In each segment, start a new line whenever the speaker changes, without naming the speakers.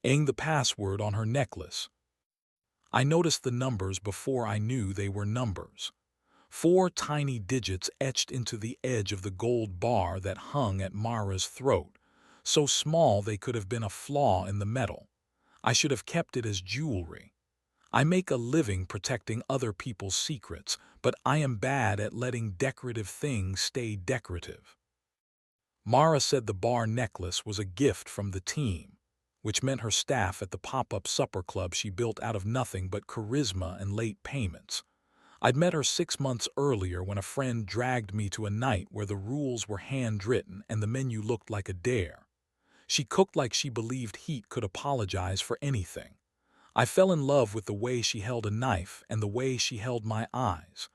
saying the password on her necklace. I noticed the numbers before I knew they were numbers. 4 tiny digits etched into the edge of the gold bar that hung at Mara's throat, so small they could have been a flaw in the metal. I should have kept it as jewelry. I make a living protecting other people's secrets, but I am bad at letting decorative things stay decorative. Mara said the bar necklace was a gift from the team, which meant her staff at the pop-up supper club she built out of nothing but charisma and late payments. I'd met her 6 months earlier when a friend dragged me to a night where the rules were handwritten and the menu looked like a dare. She cooked like she believed heat could apologize for anything. I fell in love with the way she held a knife and the way she held my eyes.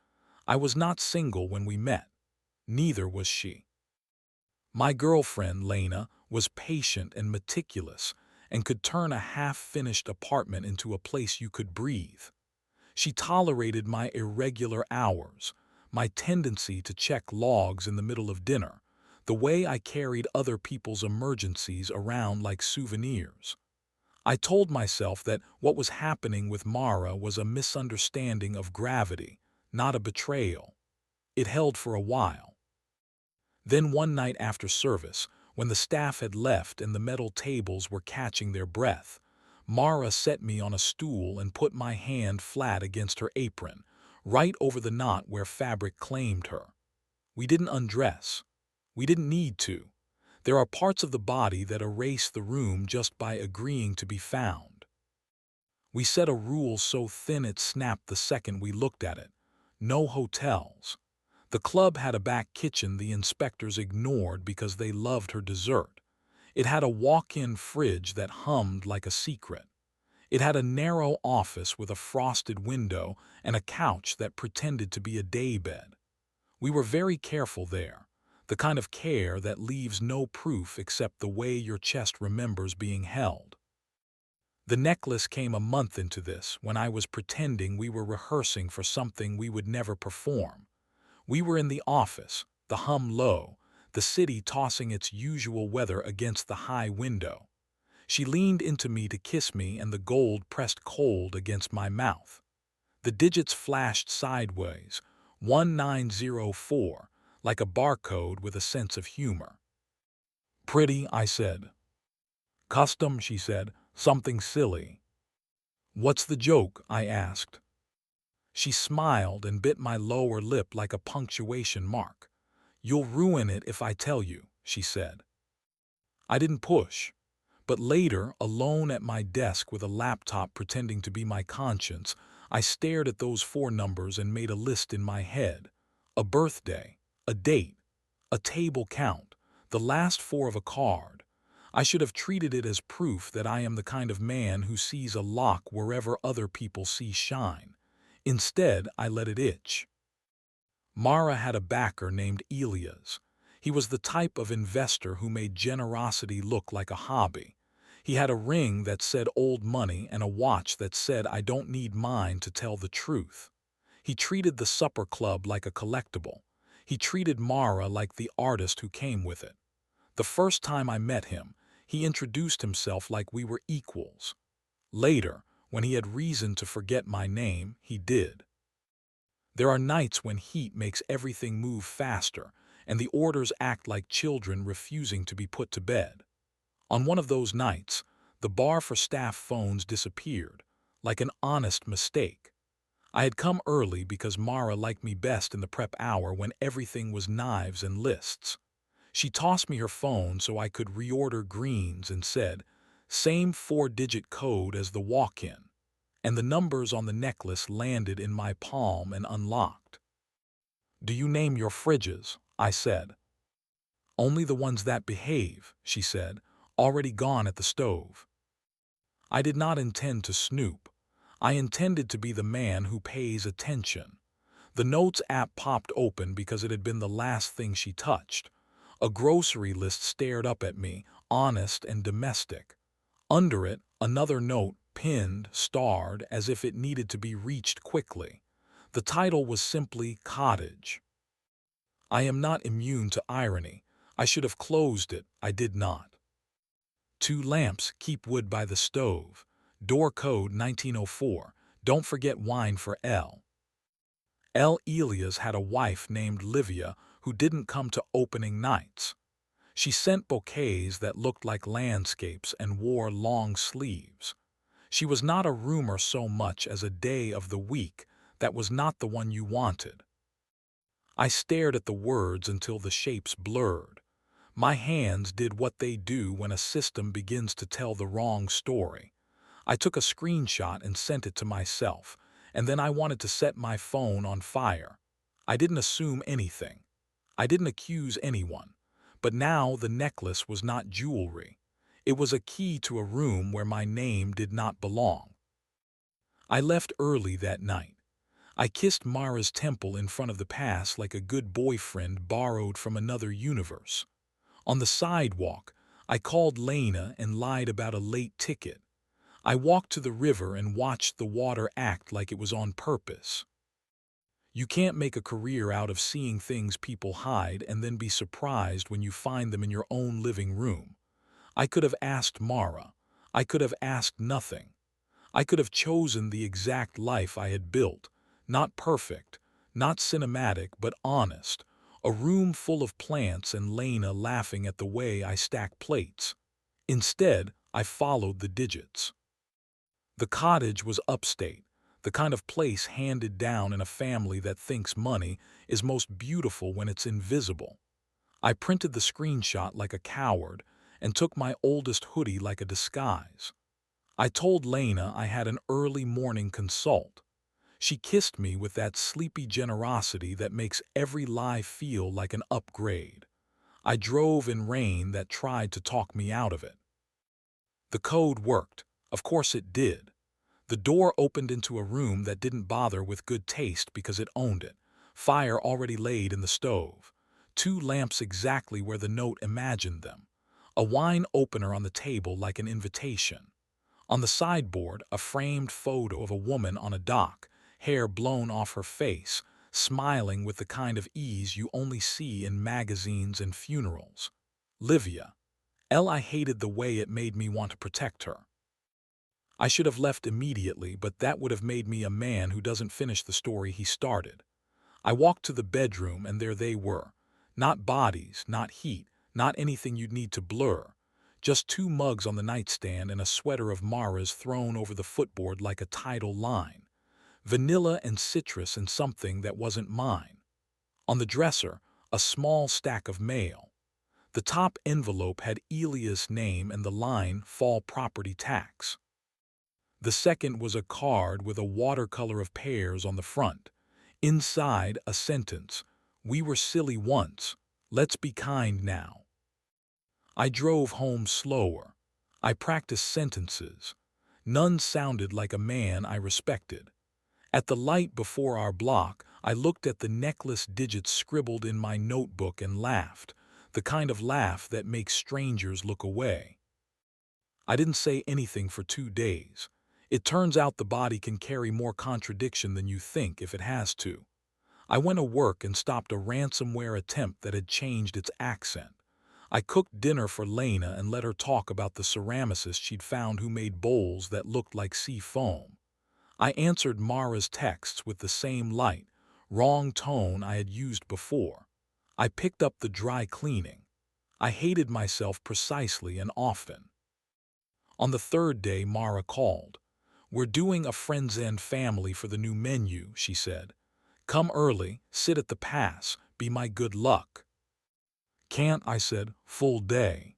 I was not single when we met. Neither was she. My girlfriend, Lena, was patient and meticulous and could turn a half-finished apartment into a place you could breathe. She tolerated my irregular hours, my tendency to check logs in the middle of dinner, the way I carried other people's emergencies around like souvenirs. I told myself that what was happening with Mara was a misunderstanding of gravity, not a betrayal. It held for a while. Then one night after service, when the staff had left and the metal tables were catching their breath, Mara set me on a stool and put my hand flat against her apron, right over the knot where fabric claimed her. We didn't undress. We didn't need to. There are parts of the body that erase the room just by agreeing to be found. We set a rule so thin it snapped the second we looked at it. No hotels. The club had a back kitchen the inspectors ignored because they loved her dessert. It had a walk-in fridge that hummed like a secret. It had a narrow office with a frosted window and a couch that pretended to be a daybed. We were very careful there, the kind of care that leaves no proof except the way your chest remembers being held. The necklace came a month into this when I was pretending we were rehearsing for something we would never perform. We were in the office, the hum low, the city tossing its usual weather against the high window. She leaned into me to kiss me and the gold pressed cold against my mouth. The digits flashed sideways, 1904, like a barcode with a sense of humor. Pretty, I said. Custom, she said, something silly. What's the joke? I asked. She smiled and bit my lower lip like a punctuation mark. You'll ruin it if I tell you, she said. I didn't push. But later, alone at my desk with a laptop pretending to be my conscience, I stared at those 4 numbers and made a list in my head. A birthday, a date, a table count, the last 4 of a card. I should have treated it as proof that I am the kind of man who sees a lock wherever other people see shine. Instead, I let it itch. Mara had a backer named Elias. He was the type of investor who made generosity look like a hobby. He had a ring that said old money and a watch that said I don't need mine to tell the truth. He treated the supper club like a collectible. He treated Mara like the artist who came with it. The first time I met him, he introduced himself like we were equals. Later, when he had reason to forget my name, he did. There are nights when heat makes everything move faster, and the orders act like children refusing to be put to bed. On one of those nights, the bar for staff phones disappeared, like an honest mistake. I had come early because Mara liked me best in the prep hour when everything was knives and lists. She tossed me her phone so I could reorder greens and said, "Same 4-digit code as the walk-in." And the numbers on the necklace landed in my palm and unlocked. "Do you name your fridges?" I said. "Only the ones that behave," she said, already gone at the stove. I did not intend to snoop. I intended to be the man who pays attention. The Notes app popped open because it had been the last thing she touched. A grocery list stared up at me, honest and domestic. Under it, another note, pinned, starred, as if it needed to be reached quickly. The title was simply Cottage. I am not immune to irony. I should have closed it. I did not. 2 lamps, keep wood by the stove. Door code 1904. Don't forget wine for L. L. Elias had a wife named Livia who didn't come to opening nights. She sent bouquets that looked like landscapes and wore long sleeves. She was not a rumor so much as a day of the week that was not the one you wanted. I stared at the words until the shapes blurred. My hands did what they do when a system begins to tell the wrong story. I took a screenshot and sent it to myself, and then I wanted to set my phone on fire. I didn't assume anything. I didn't accuse anyone. But now the necklace was not jewelry. It was a key to a room where my name did not belong. I left early that night. I kissed Mara's temple in front of the pass like a good boyfriend borrowed from another universe. On the sidewalk, I called Lena and lied about a late ticket. I walked to the river and watched the water act like it was on purpose. You can't make a career out of seeing things people hide and then be surprised when you find them in your own living room. I could have asked Mara. I could have asked nothing. I could have chosen the exact life I had built. Not perfect, not cinematic, but honest. A room full of plants and Lena laughing at the way I stack plates. Instead, I followed the digits. The cottage was upstate, the kind of place handed down in a family that thinks money is most beautiful when it's invisible. I printed the screenshot like a coward and took my oldest hoodie like a disguise. I told Lena I had an early morning consult. She kissed me with that sleepy generosity that makes every lie feel like an upgrade. I drove in rain that tried to talk me out of it. The code worked. Of course it did. The door opened into a room that didn't bother with good taste because it owned it. Fire already laid in the stove. 2 lamps exactly where the note imagined them. A wine opener on the table like an invitation. On the sideboard, a framed photo of a woman on a dock, hair blown off her face, smiling with the kind of ease you only see in magazines and funerals. Livia. I hated the way it made me want to protect her. I should have left immediately, but that would have made me a man who doesn't finish the story he started. I walked to the bedroom and there they were. Not bodies, not heat, not anything you'd need to blur. Just 2 mugs on the nightstand and a sweater of Mara's thrown over the footboard like a tidal line. Vanilla and citrus and something that wasn't mine. On the dresser, a small stack of mail. The top envelope had Elias' name and the line, "Fall property tax." The second was a card with a watercolor of pears on the front. Inside, a sentence, "We were silly once. Let's be kind now." I drove home slower. I practiced sentences. None sounded like a man I respected. At the light before our block, I looked at the necklace digits scribbled in my notebook and laughed, the kind of laugh that makes strangers look away. I didn't say anything for 2 days. It turns out the body can carry more contradiction than you think if it has to. I went to work and stopped a ransomware attempt that had changed its accent. I cooked dinner for Lena and let her talk about the ceramicist she'd found who made bowls that looked like sea foam. I answered Mara's texts with the same light, wrong tone I had used before. I picked up the dry cleaning. I hated myself precisely and often. On the 3rd day, Mara called. "We're doing a Friends and Family for the new menu," she said. "Come early, sit at the pass, be my good luck." "Can't," I said, "full day."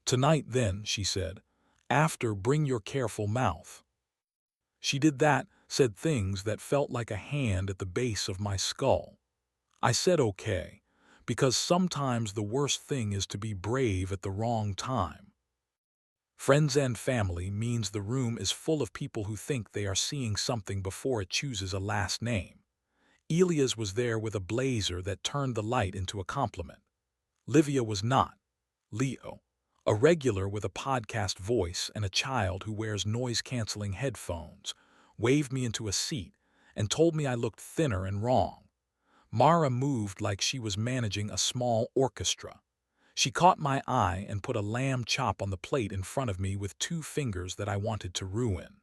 "Tonight then," she said. "After, bring your careful mouth." She did that, said things that felt like a hand at the base of my skull. I said okay, because sometimes the worst thing is to be brave at the wrong time. Friends and Family means the room is full of people who think they are seeing something before it chooses a last name. Elias was there with a blazer that turned the light into a compliment. Livia was not. Leo, a regular with a podcast voice and a child who wears noise-canceling headphones, waved me into a seat and told me I looked thinner and wrong. Mara moved like she was managing a small orchestra. She caught my eye and put a lamb chop on the plate in front of me with 2 fingers that I wanted to ruin.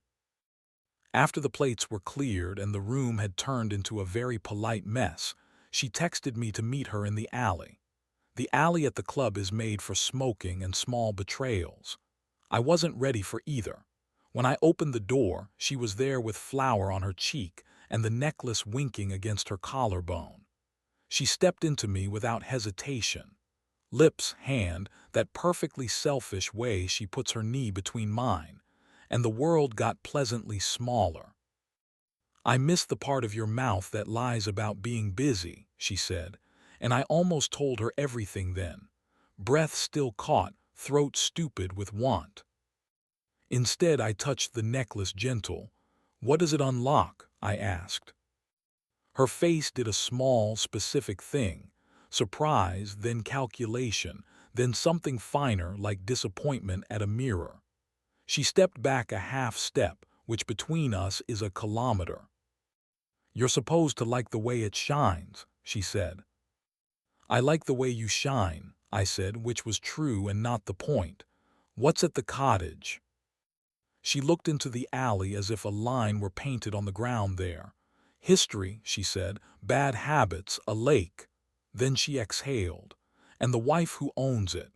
After the plates were cleared and the room had turned into a very polite mess, she texted me to meet her in the alley. The alley at the club is made for smoking and small betrayals. I wasn't ready for either. When I opened the door, she was there with flour on her cheek and the necklace winking against her collarbone. She stepped into me without hesitation. Lips, hand, that perfectly selfish way she puts her knee between mine, and the world got pleasantly smaller. "I miss the part of your mouth that lies about being busy," she said, and I almost told her everything then. Breath still caught, throat stupid with want. Instead, I touched the necklace gentle. "What does it unlock?" I asked. Her face did a small, specific thing. Surprise, then calculation, then something finer like disappointment at a mirror. She stepped back a half step, which between us is a kilometer. "You're supposed to like the way it shines," she said. "I like the way you shine," I said, which was true and not the point. "What's at the cottage?" She looked into the alley as if a line were painted on the ground there. "History," she said, "bad habits, a lake." Then she exhaled. "And the wife who owns it."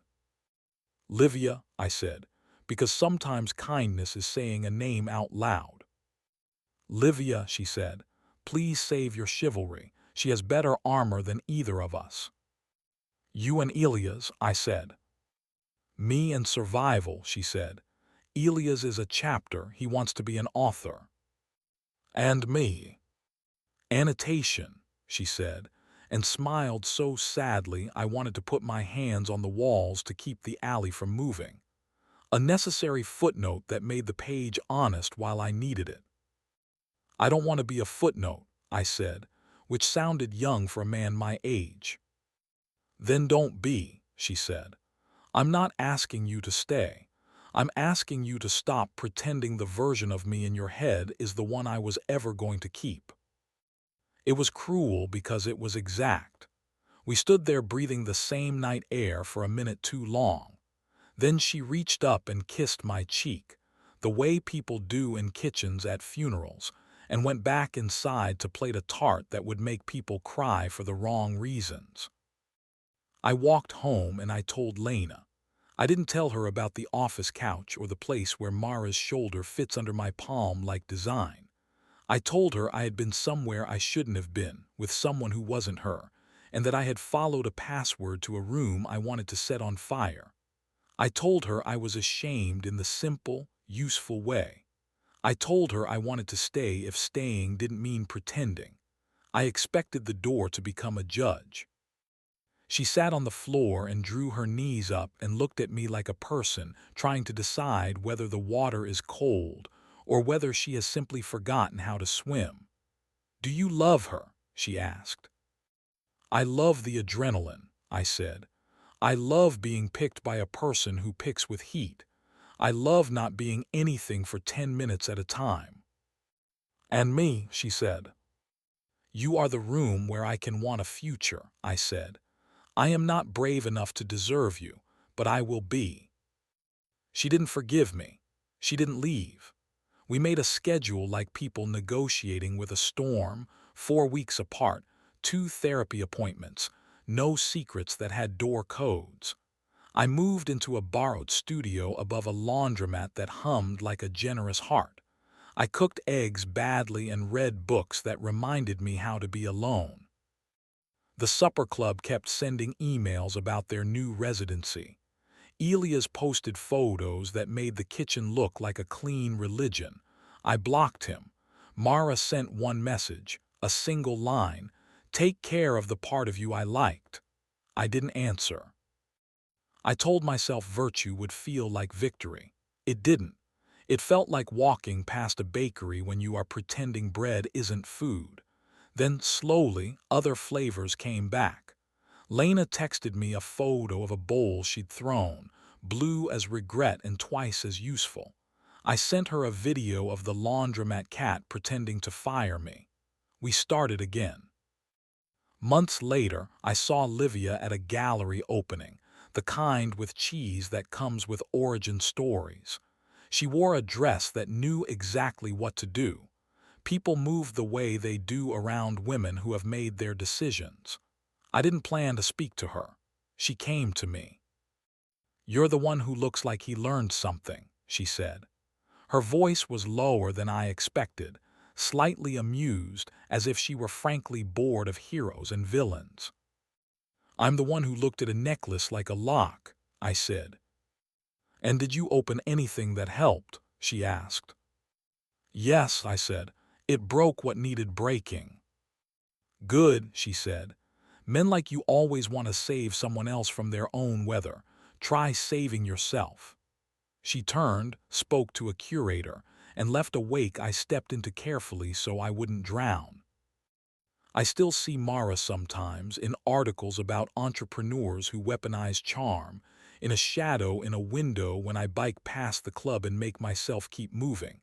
"Livia," I said, because sometimes kindness is saying a name out loud. "Livia," she said, "please save your chivalry. She has better armor than either of us." "You and Elias," I said. "Me and survival," she said. "Elias is a chapter, he wants to be an author." "And me." "Annotation," she said, and smiled so sadly I wanted to put my hands on the walls to keep the alley from moving. A necessary footnote that made the page honest while I needed it. "I don't want to be a footnote," I said, which sounded young for a man my age. "Then don't be," she said. "I'm not asking you to stay. I'm asking you to stop pretending the version of me in your head is the one I was ever going to keep." It was cruel because it was exact. We stood there breathing the same night air for a minute too long. Then she reached up and kissed my cheek, the way people do in kitchens at funerals, and went back inside to plate a tart that would make people cry for the wrong reasons. I walked home and I told Lena. I didn't tell her about the office couch or the place where Mara's shoulder fits under my palm like design. I told her I had been somewhere I shouldn't have been, with someone who wasn't her, and that I had followed a password to a room I wanted to set on fire. I told her I was ashamed in the simple, useful way. I told her I wanted to stay if staying didn't mean pretending. I expected the door to become a judge. She sat on the floor and drew her knees up and looked at me like a person trying to decide whether the water is cold or whether she has simply forgotten how to swim. "Do you love her?" she asked. "I love the adrenaline," I said. "I love being picked by a person who picks with heat. I love not being anything for 10 minutes at a time." "And me," she said. "You are the room where I can want a future," I said. "I am not brave enough to deserve you, but I will be." She didn't forgive me. She didn't leave. We made a schedule like people negotiating with a storm, 4 weeks apart, 2 therapy appointments, no secrets that had door codes. I moved into a borrowed studio above a laundromat that hummed like a generous heart. I cooked eggs badly and read books that reminded me how to be alone. The supper club kept sending emails about their new residency. Elias posted photos that made the kitchen look like a clean religion. I blocked him. Mara sent one message, a single line, "Take care of the part of you I liked." I didn't answer. I told myself virtue would feel like victory. It didn't. It felt like walking past a bakery when you are pretending bread isn't food. Then, slowly, other flavors came back. Lena texted me a photo of a bowl she'd thrown, blue as regret and twice as useful. I sent her a video of the laundromat cat pretending to fire me. We started again. Months later, I saw Livia at a gallery opening. the kind with cheese that comes with origin stories. She wore a dress that knew exactly what to do. People move the way they do around women who have made their decisions. I didn't plan to speak to her. She came to me. "You're the one who looks like he learned something," she said. Her voice was lower than I expected, slightly amused, as if she were frankly bored of heroes and villains. "I'm the one who looked at a necklace like a lock," I said. "And did you open anything that helped?" she asked. "Yes," I said. "It broke what needed breaking." "Good," she said. "Men like you always want to save someone else from their own weather. Try saving yourself." She turned, spoke to a curator, and left a wake I stepped into carefully so I wouldn't drown. I still see Mara sometimes in articles about entrepreneurs who weaponize charm, in a shadow in a window when I bike past the club and make myself keep moving.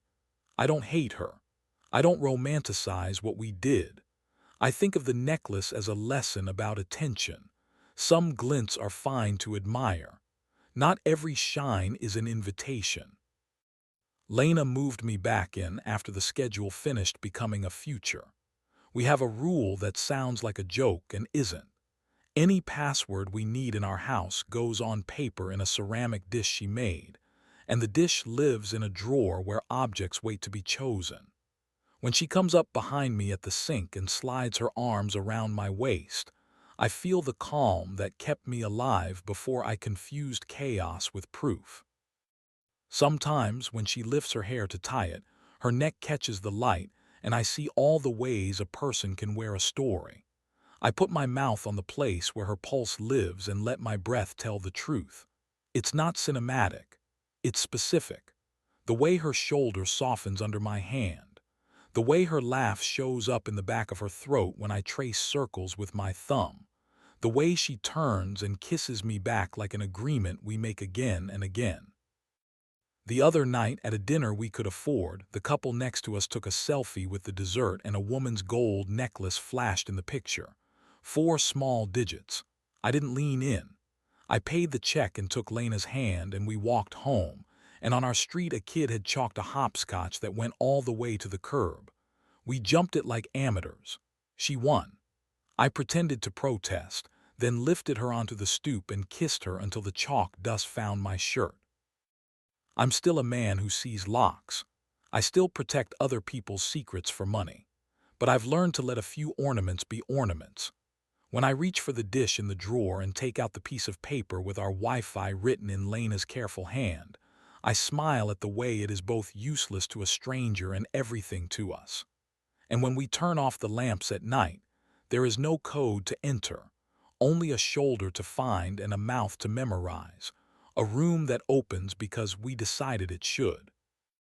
I don't hate her. I don't romanticize what we did. I think of the necklace as a lesson about attention. Some glints are fine to admire. Not every shine is an invitation. Lena moved me back in after the schedule finished becoming a future. We have a rule that sounds like a joke and isn't. Any password we need in our house goes on paper in a ceramic dish she made, and the dish lives in a drawer where objects wait to be chosen. When she comes up behind me at the sink and slides her arms around my waist, I feel the calm that kept me alive before I confused chaos with proof. Sometimes, when she lifts her hair to tie it, her neck catches the light, and I see all the ways a person can wear a story. I put my mouth on the place where her pulse lives and let my breath tell the truth. It's not cinematic. It's specific. The way her shoulder softens under my hand. The way her laugh shows up in the back of her throat when I trace circles with my thumb. The way she turns and kisses me back like an agreement we make again and again. The other night, at a dinner we could afford, the couple next to us took a selfie with the dessert and a woman's gold necklace flashed in the picture. 4 small digits. I didn't lean in. I paid the check and took Lena's hand and we walked home, and on our street a kid had chalked a hopscotch that went all the way to the curb. We jumped it like amateurs. She won. I pretended to protest, then lifted her onto the stoop and kissed her until the chalk dust found my shirt. I'm still a man who sees locks. I still protect other people's secrets for money. But I've learned to let a few ornaments be ornaments. When I reach for the dish in the drawer and take out the piece of paper with our Wi-Fi written in Lena's careful hand, I smile at the way it is both useless to a stranger and everything to us. And when we turn off the lamps at night, there is no code to enter, only a shoulder to find and a mouth to memorize, a room that opens because we decided it should.